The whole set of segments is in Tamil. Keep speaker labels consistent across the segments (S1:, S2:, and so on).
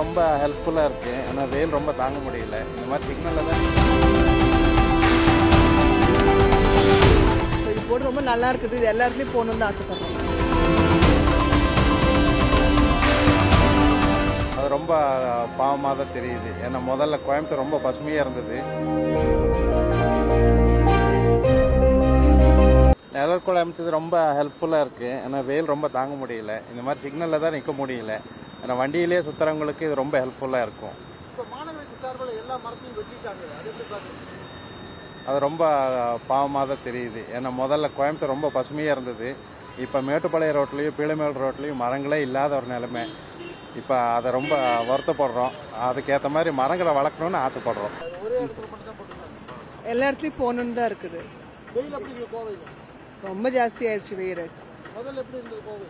S1: ரொம்ப ஹெல்ப்ஃபுல்லாக இருக்குது. ஆனால் வெயில் ரொம்ப தாங்க முடியல. இந்த மாதிரி சிக்னலில் தான்
S2: இது போட்டு ரொம்ப நல்லா இருக்குது. இது எல்லா இடத்துலையும் போகணுன்னு தான் ஆசைப்படுறோம்.
S1: அது ரொம்ப பாவமாக தான் தெரியுது. ஏன்னா முதல்ல கோயம்புத்தூர் ரொம்ப பசுமையாக இருந்தது. நிழற்குழி அமைச்சது ரொம்ப ஹெல்ப்ஃபுல்லாக இருக்குது. ஆனால் வெயில் ரொம்ப தாங்க முடியல. இந்த மாதிரி சிக்னலில் தான் நிற்க முடியல. ஏன்னா வண்டியிலே சுற்றுறவங்களுக்கு இது ரொம்ப ஹெல்ப்ஃபுல்லாக இருக்கும்.
S3: இப்போ மாநகராட்சி சார்பில் எல்லா மரத்தையும் வெட்டிட்டாங்க, அது எப்படி பார்க்குறீங்க?
S1: அது ரொம்ப பாவமாக தான் தெரியுது. ஏன்னா முதல்ல கோயம்புத்தூர் ரொம்ப பசுமையாக இருந்தது. இப்போ மேட்டுப்பாளையம் ரோட்லேயும் பீளமேல் ரோட்லேயும் மரங்களே இல்லாத ஒரு நிலைமை. இப்போ அதை ரொம்ப வருத்தப்படுறோம். அதுக்கேற்ற மாதிரி மரங்களை வளர்க்கணும்னு ஆசைப்படுறோம்.
S3: அது ஒரே இடத்துல மட்டும் தான் போட்டுருக்காங்க.
S2: எல்லா இடத்துலையும் போகணுன்னு தான் இருக்குது.
S3: வெயில் எப்படி இருக்கு கோவையில்?
S2: ரொம்ப ஜாஸ்தி ஆயிடுச்சு வெயில்.
S3: முதல்ல எப்படி இருந்தது கோவை?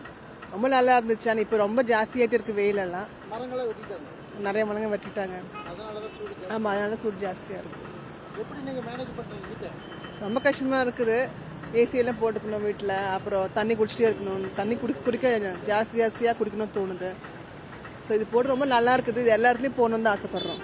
S2: ரொம்ப நல்லா இருந்துச்சு. ஆனால் இப்போ ரொம்ப ஜாஸ்தி ஆகிட்டு இருக்கு வெயிலெல்லாம்.
S3: மரங்களே வெட்டிட்டாங்க,
S2: நிறைய மரங்க வெட்டிட்டாங்க.
S3: அதனால தான் சூடு.
S2: ஆமாம், அதனால சூடு ஜாஸ்தியாக இருக்கு.
S3: எப்படி நீங்கள் மேனேஜ் பண்ணுறீங்க வீட்டை?
S2: ரொம்ப கஷ்டமாக இருக்குது. ஏசியெல்லாம் போட்டுக்கணும் வீட்டில். அப்புறம் தண்ணி குடிச்சிட்டே இருக்கணும். தண்ணி குடிக்க ஜாஸ்தியாக குடிக்கணும்னு தோணுது. ஸோ இது போட்டு ரொம்ப நல்லா இருக்குது. இது எல்லா இடத்துலையும் போகணுன்னு தான் ஆசைப்படுறோம்.